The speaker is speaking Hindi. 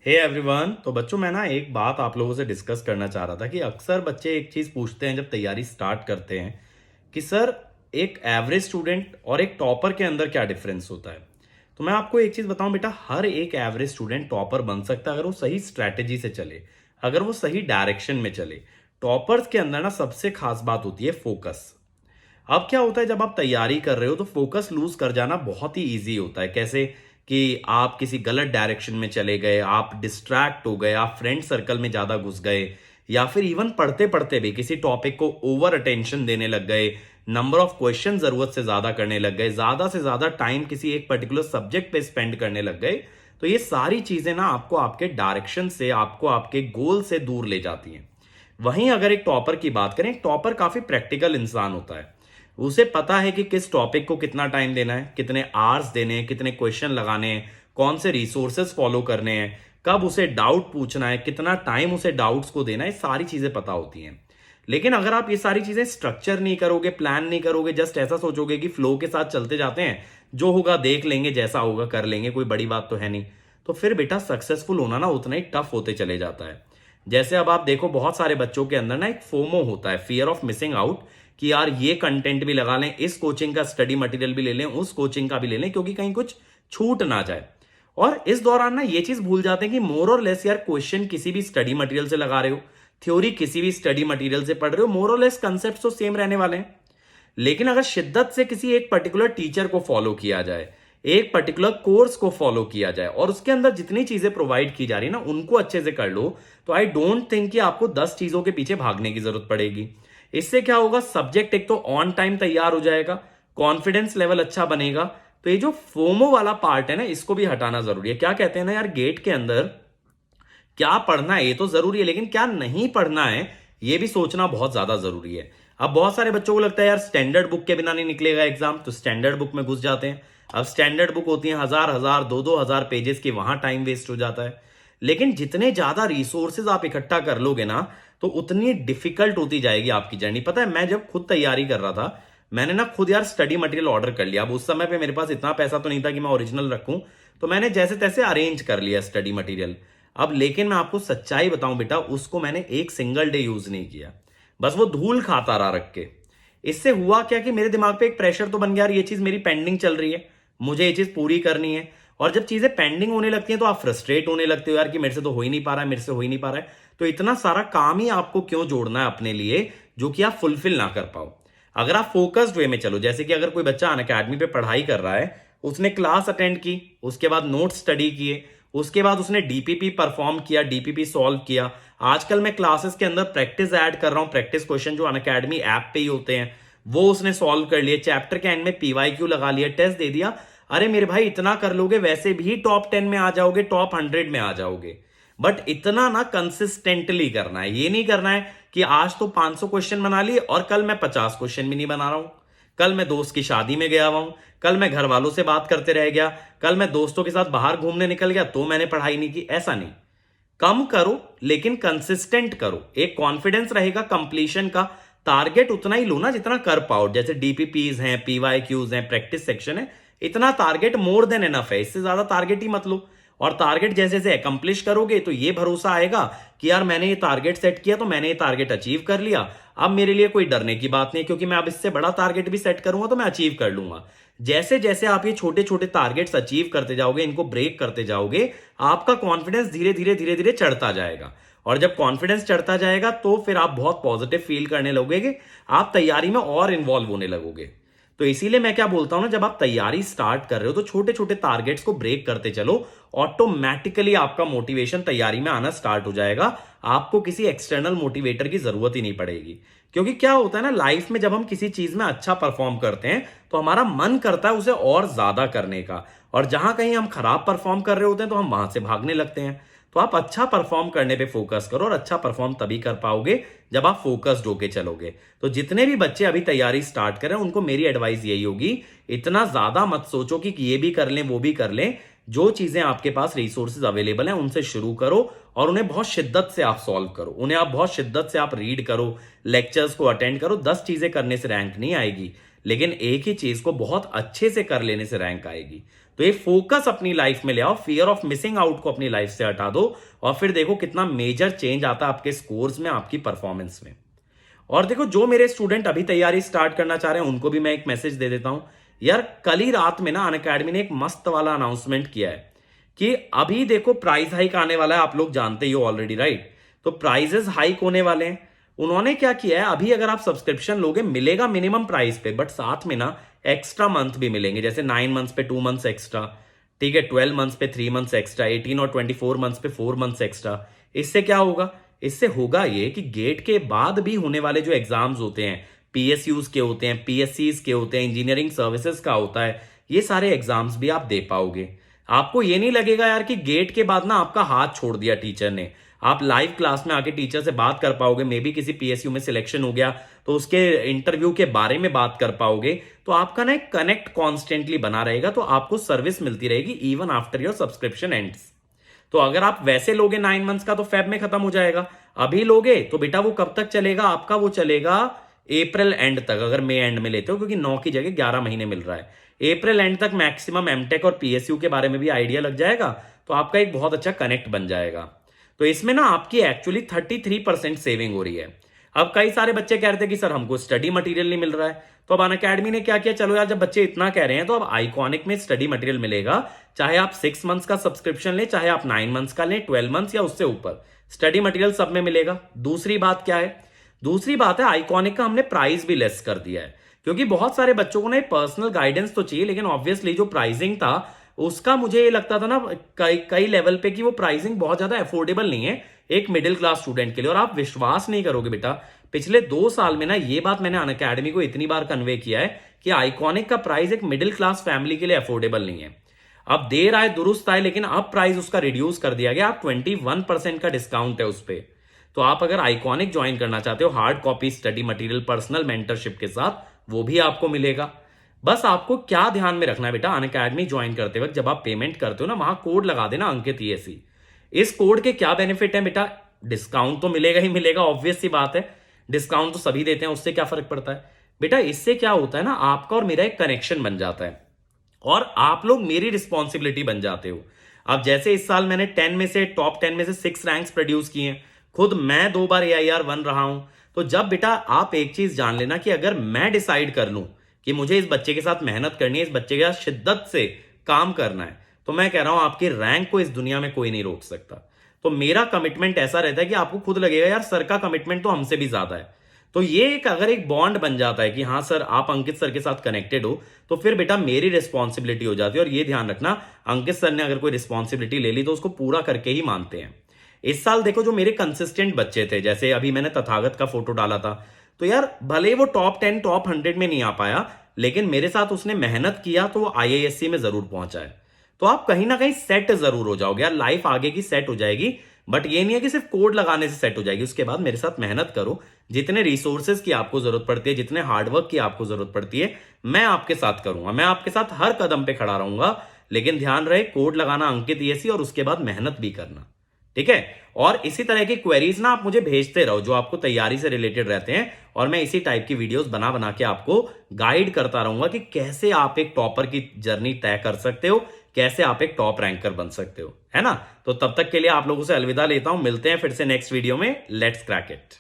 Hey everyone. तो बच्चों, मैं ना एक बात आप लोगों से डिस्कस करना चाह रहा था कि अक्सर बच्चे एक चीज़ पूछते हैं जब तैयारी स्टार्ट करते हैं कि सर, एक एवरेज स्टूडेंट और एक टॉपर के अंदर क्या डिफरेंस होता है। तो मैं आपको एक चीज़ बताऊं बेटा, हर एक एवरेज स्टूडेंट टॉपर बन सकता है अगर वो सही स्ट्रैटेजी से चले, अगर वो सही डायरेक्शन में चले। टॉपर्स के अंदर ना सबसे खास बात होती है फोकस। अब क्या होता है, जब आप तैयारी कर रहे हो तो फोकस लूज कर जाना बहुत ही इजी होता है। कैसे कि आप किसी गलत डायरेक्शन में चले गए, आप डिस्ट्रैक्ट हो गए, आप फ्रेंड सर्कल में ज्यादा घुस गए, या फिर इवन पढ़ते पढ़ते भी किसी टॉपिक को ओवर अटेंशन देने लग गए, नंबर ऑफ क्वेश्चन जरूरत से ज्यादा करने लग गए, ज्यादा से ज्यादा टाइम किसी एक पर्टिकुलर सब्जेक्ट पे स्पेंड करने लग गए। तो ये सारी चीजें ना आपको आपके डायरेक्शन से, आपको आपके गोल से दूर ले जाती हैं। वहीं अगर एक टॉपर की बात करें, एक टॉपर काफी प्रैक्टिकल इंसान होता है। उसे पता है कि किस टॉपिक को कितना टाइम देना है, कितने आवर्स देने हैं, कितने क्वेश्चन लगाने हैं, कौन से रिसोर्सेज फॉलो करने हैं, कब उसे डाउट पूछना है, कितना टाइम उसे डाउट्स को देना है, ये सारी चीजें पता होती हैं। लेकिन अगर आप ये सारी चीजें स्ट्रक्चर नहीं करोगे, प्लान नहीं करोगे, जस्ट ऐसा सोचोगे कि फ्लो के साथ चलते जाते हैं, जो होगा देख लेंगे, जैसा होगा कर लेंगे, कोई बड़ी बात तो है नहीं, तो फिर बेटा सक्सेसफुल होना ना उतना ही टफ होते चले जाता है। जैसे अब आप देखो, बहुत सारे बच्चों के अंदर ना एक फोमो होता है, फियर ऑफ मिसिंग आउट, कि यार ये कंटेंट भी लगा लें, इस कोचिंग का स्टडी मटेरियल भी ले लें, उस कोचिंग का भी ले लें, क्योंकि कहीं कुछ छूट ना जाए। और इस दौरान ना ये चीज भूल जाते हैं कि मोर और लेस यार, क्वेश्चन किसी भी स्टडी मटेरियल से लगा रहे हो, थ्योरी किसी भी स्टडी मटेरियल से पढ़ रहे हो, मोर और लेस कंसेप्ट तो सेम रहने वाले हैं। लेकिन अगर शिद्दत से किसी एक पर्टिकुलर टीचर को फॉलो किया जाए, एक पर्टिकुलर कोर्स को फॉलो किया जाए, और उसके अंदर जितनी चीजें प्रोवाइड की जा रही है ना उनको अच्छे से कर लो, तो आई डोंट थिंक कि आपको 10 चीजों के पीछे भागने की जरूरत पड़ेगी। इससे क्या होगा, सब्जेक्ट एक तो ऑन टाइम तैयार हो जाएगा, कॉन्फिडेंस लेवल अच्छा बनेगा। तो ये जो फोमो वाला पार्ट है ना, इसको भी हटाना जरूरी है। क्या कहते हैं ना यार, गेट के अंदर क्या पढ़ना है ये तो जरूरी है, लेकिन क्या नहीं पढ़ना है ये भी सोचना बहुत ज्यादा जरूरी है। अब बहुत सारे बच्चों को लगता है यार स्टैंडर्ड बुक के बिना नहीं निकलेगा एग्जाम, तो स्टैंडर्ड बुक में घुस जाते हैं। अब स्टैंडर्ड बुक होती है हजार हजार, दो दो हजार पेजेस की, वहां टाइम वेस्ट हो जाता है। लेकिन जितने ज्यादा रिसोर्सेज आप इकट्ठा कर लोगे ना, तो उतनी डिफिकल्ट होती जाएगी आपकी जर्नी। पता है, मैं जब खुद तैयारी कर रहा था, मैंने ना खुद यार स्टडी मटेरियल ऑर्डर कर लिया। अब उस समय पे मेरे पास इतना पैसा तो नहीं था कि मैं ओरिजिनल रखूं, तो मैंने जैसे तैसे अरेंज कर लिया स्टडी मटेरियल। अब लेकिन मैं आपको सच्चाई बताऊं बेटा, उसको मैंने एक सिंगल डे यूज नहीं किया, बस वो धूल खाता रहा रख के। इससे हुआ क्या कि मेरे दिमाग पे एक प्रेशर तो बन गया, ये चीज मेरी पेंडिंग चल रही है, मुझे ये चीज पूरी करनी है। और जब चीजें पेंडिंग होने लगती हैं तो आप फ्रस्ट्रेट होने लगते हो यार, कि मेरे से तो हो ही नहीं पा रहा है, मेरे से हो ही नहीं पा रहा है। तो इतना सारा काम ही आपको क्यों जोड़ना है अपने लिए, जो कि आप फुलफिल ना कर पाओ। अगर आप फोकस्ड वे में चलो, जैसे कि अगर कोई बच्चा अनअकैडमी पे पढ़ाई कर रहा है, उसने क्लास अटेंड की, उसके बाद नोट स्टडी किए, उसके बाद उसने डीपीपी परफॉर्म किया, डीपीपी सॉल्व किया। आजकल मैं क्लासेस के अंदर प्रैक्टिस ऐड कर रहा हूं, प्रैक्टिस क्वेश्चन जो अनअकैडमी ऐप पे ही होते हैं, वो उसने सॉल्व कर लिए। चैप्टर के एंड में पीवाईक्यू लगा लिया, टेस्ट दे दिया। अरे मेरे भाई, इतना कर लोगे वैसे भी टॉप 10 में आ जाओगे, टॉप 100 में आ जाओगे। बट इतना ना कंसिस्टेंटली करना है। ये नहीं करना है कि आज तो 500 क्वेश्चन बना लिए और कल मैं 50 क्वेश्चन भी नहीं बना रहा हूं, कल मैं दोस्त की शादी में गया हुआ हूं, कल मैं घर वालों से बात करते रह गया, कल मैं दोस्तों के साथ बाहर घूमने निकल गया तो मैंने पढ़ाई नहीं की। ऐसा नहीं, कम करो लेकिन कंसिस्टेंट करो। एक कॉन्फिडेंस रहेगा कंप्लीशन का। टारगेट उतना ही लो ना जितना कर पाओ, जैसे डीपीपीज हैं, पीवाईक्यूज हैं, प्रैक्टिस सेक्शन है, इतना टारगेट मोर देन एनफ है, इससे ज्यादा टारगेट ही मत लो। और टारगेट जैसे जैसे अकम्प्लिश करोगे तो ये भरोसा आएगा कि यार मैंने ये टारगेट सेट किया तो मैंने ये टारगेट अचीव कर लिया, अब मेरे लिए कोई डरने की बात नहीं, क्योंकि मैं अब इससे बड़ा टारगेट भी सेट करूंगा तो मैं अचीव कर लूंगा। जैसे जैसे आप ये छोटे छोटे टारगेट्स अचीव करते जाओगे, इनको ब्रेक करते जाओगे, आपका कॉन्फिडेंस धीरे धीरे धीरे धीरे चढ़ता जाएगा। और जब कॉन्फिडेंस चढ़ता जाएगा तो फिर आप बहुत पॉजिटिव फील करने लगोगे, आप तैयारी में और इन्वॉल्व होने लगोगे। तो इसीलिए मैं क्या बोलता हूं ना, जब आप तैयारी स्टार्ट कर रहे हो तो छोटे छोटे टारगेट्स को ब्रेक करते चलो, ऑटोमेटिकली आपका मोटिवेशन तैयारी में आना स्टार्ट हो जाएगा। आपको किसी एक्सटर्नल मोटिवेटर की जरूरत ही नहीं पड़ेगी। क्योंकि क्या होता है ना, लाइफ में जब हम किसी चीज में अच्छा परफॉर्म करते हैं तो हमारा मन करता है उसे और ज्यादा करने का, और जहां कहीं हम खराब परफॉर्म कर रहे होते हैं तो हम वहां से भागने लगते हैं। तो आप अच्छा परफॉर्म करने पे फोकस करो, और अच्छा परफॉर्म तभी कर पाओगे जब आप फोकस्ड होके चलोगे। तो जितने भी बच्चे अभी तैयारी स्टार्ट कर रहे हैं उनको मेरी एडवाइस यही होगी, इतना ज्यादा मत सोचो कि ये भी कर लें वो भी कर लें। जो चीजें आपके पास रिसोर्सेज अवेलेबल हैं उनसे शुरू करो, और उन्हें बहुत शिद्दत से आप सॉल्व करो, उन्हें आप बहुत शिद्दत से आप रीड करो, लेक्चर्स को अटेंड करो। 10 चीजें करने से रैंक नहीं आएगी, लेकिन एक ही चीज को बहुत अच्छे से कर लेने से रैंक आएगी। तो ये फोकस अपनी लाइफ में ले आओ, फियर ऑफ मिसिंग आउट को अपनी लाइफ से हटा दो, और फिर देखो कितना मेजर चेंज आता है आपके स्कोर्स में, आपकी परफॉर्मेंस में। और देखो जो मेरे स्टूडेंट अभी तैयारी स्टार्ट करना चाह रहे हैं उनको भी मैं एक मैसेज दे देता हूं यार। कल ही रात में ना अनअकैडमी ने एक मस्त वाला अनाउंसमेंट किया है कि अभी देखो प्राइस हाइक आने वाला है, आप लोग जानते ही हो ऑलरेडी, राइट? तो प्राइजेस हाइक होने वाले हैं। उन्होंने क्या किया है, अभी अगर आप सब्सक्रिप्शन लोगे मिलेगा मिनिमम प्राइस पे, बट साथ में ना एक्स्ट्रा मंथ भी मिलेंगे, जैसे 9 मंथ्स पे 2 मंथ्स एक्स्ट्रा, ठीक है, 12 मंथ्स पे 3 मंथ्स एक्स्ट्रा, 18 और 24 मंथ्स पे 4 मंथ्स एक्स्ट्रा। इससे क्या होगा, इससे होगा ये कि गेट के बाद भी होने वाले जो एग्जाम्स होते हैं, पीएसयूज के होते हैं, पीएससीज के होते हैं, इंजीनियरिंग सर्विसेज का होता है, ये सारे एग्जाम्स भी आप दे पाओगे। आपको ये नहीं लगेगा यार कि गेट के बाद ना आपका हाथ छोड़ दिया टीचर ने। आप लाइव क्लास में आके टीचर से बात कर पाओगे, मे बी किसी पीएसयू में सिलेक्शन हो गया तो उसके इंटरव्यू के बारे में बात कर पाओगे। तो आपका ना एक कनेक्ट कॉन्स्टेंटली बना रहेगा, तो आपको सर्विस मिलती रहेगी even after your subscription ends. तो अगर आप वैसे लोगे 9 मंथ्स का तो फेब में खत्म हो जाएगा। अभी लोगे तो बेटा वो कब तक चलेगा आपका, वो चलेगा अप्रैल एंड तक, अगर मई एंड में लेते हो, क्योंकि 9 की जगह 11 महीने मिल रहा है। अप्रैल एंड तक मैक्सिमम एमटेक और पीएसयू के बारे में भी आइडिया लग जाएगा, तो आपका एक बहुत अच्छा कनेक्ट बन जाएगा। तो इसमें ना आपकी एक्चुअली 33% सेविंग हो रही है। अब कई सारे बच्चे कह रहे थे कि सर हमको स्टडी मटेरियल नहीं मिल रहा है, तो अब अनअकैडमी ने क्या किया, चलो यार जब बच्चे इतना कह रहे हैं तो अब आइकॉनिक में स्टडी मटेरियल मिलेगा। चाहे आप 6 मंथ्स का सब्सक्रिप्शन लें, चाहे आप 9 मंथ्स का लें, 12 मंथ्स या उससे ऊपर, स्टडी मटेरियल सब में मिलेगा। दूसरी बात क्या है, दूसरी बात है आइकॉनिक का हमने प्राइस भी लेस कर दिया है, क्योंकि बहुत सारे बच्चों को ना पर्सनल गाइडेंस तो चाहिए, लेकिन ऑब्वियसली जो प्राइसिंग था उसका मुझे ये लगता था ना कई लेवल पे कि वो प्राइसिंग बहुत ज्यादा अफोर्डेबल नहीं है एक मिडिल क्लास स्टूडेंट के लिए। और आप विश्वास नहीं करोगे बेटा, पिछले 2 साल में ना ये बात मैंने अनअकैडमी को इतनी बार कन्वे किया है कि आइकॉनिक का प्राइस एक मिडिल क्लास फैमिली के लिए अफोर्डेबल नहीं है। अब देर आए दुरुस्त आए, लेकिन अब प्राइस उसका रिड्यूस कर दिया गया। आप 21% का डिस्काउंट है उस पर। तो आप अगर आइकॉनिक ज्वाइन करना चाहते हो hard copy study material personal mentorship के साथ, वो भी आपको मिलेगा। बस आपको क्या ध्यान में रखना है बेटा, अनअकैडमी ज्वाइन करते वक्त जब आप पेमेंट करते हो ना, वहां कोड लगा देना अंकित ईएससी। इस कोड के क्या बेनिफिट है बेटा, डिस्काउंट तो मिलेगा ही मिलेगा, ऑब्वियस सी बात है, डिस्काउंट तो सभी देते हैं, उससे क्या फर्क पड़ता है बेटा। इससे क्या होता है ना, आपका और मेरा एक कनेक्शन बन जाता है और आप लोग मेरी रिस्पॉन्सिबिलिटी बन जाते हो। अब जैसे इस साल मैंने 10 में से टॉप 10 में से 6 रैंक्स प्रोड्यूस किए हैं, खुद मैं 2 बार AIR 1 रहा हूं। तो जब बेटा आप एक चीज जान लेना कि अगर मैं डिसाइड कर लूं कि मुझे इस बच्चे के साथ मेहनत करनी है, इस बच्चे के साथ शिद्दत से काम करना है, तो मैं कह रहा हूं आपके रैंक को इस दुनिया में कोई नहीं रोक सकता। तो मेरा कमिटमेंट ऐसा रहता है कि आपको खुद लगेगा यार सर का कमिटमेंट तो हमसे भी ज्यादा है। तो ये एक अगर एक बॉन्ड बन जाता है कि हाँ सर आप अंकित सर के साथ कनेक्टेड हो, तो फिर बेटा मेरी रिस्पॉन्सिबिलिटी हो जाती है। और ये ध्यान रखना, अंकित सर ने अगर कोई रिस्पॉन्सिबिलिटी ले ली तो उसको पूरा करके ही मानते हैं। इस साल देखो जो मेरे कंसिस्टेंट बच्चे थे, जैसे अभी मैंने तथागत का फोटो डाला था, तो यार भले वो टॉप 10 टॉप 100 में नहीं आ पाया, लेकिन मेरे साथ उसने मेहनत किया तो वो IISc में जरूर पहुंचा है। तो आप कहीं ना कहीं सेट जरूर हो जाओगे यार, लाइफ आगे की सेट हो जाएगी। बट ये नहीं है कि सिर्फ कोड लगाने से सेट हो जाएगी, उसके बाद मेरे साथ मेहनत करो, जितने रिसोर्सेज की आपको जरूरत पड़ती है, जितने हार्डवर्क की आपको जरूरत पड़ती है, मैं आपके साथ करूंगा, मैं आपके साथ हर कदम पे खड़ा रहूंगा। लेकिन ध्यान रहे, कोड लगाना अंकित ईएससी और उसके बाद मेहनत भी करना, ठीक है। और इसी तरह की क्वेरीज ना आप मुझे भेजते रहो जो आपको तैयारी से रिलेटेड रहते हैं, और मैं इसी टाइप की वीडियोस बना बना के आपको गाइड करता रहूंगा कि कैसे आप एक टॉपर की जर्नी तय कर सकते हो, कैसे आप एक टॉप रैंकर बन सकते हो, है ना। तो तब तक के लिए आप लोगों से अलविदा लेता हूं, मिलते हैं फिर से नेक्स्ट वीडियो में। Let's crack it.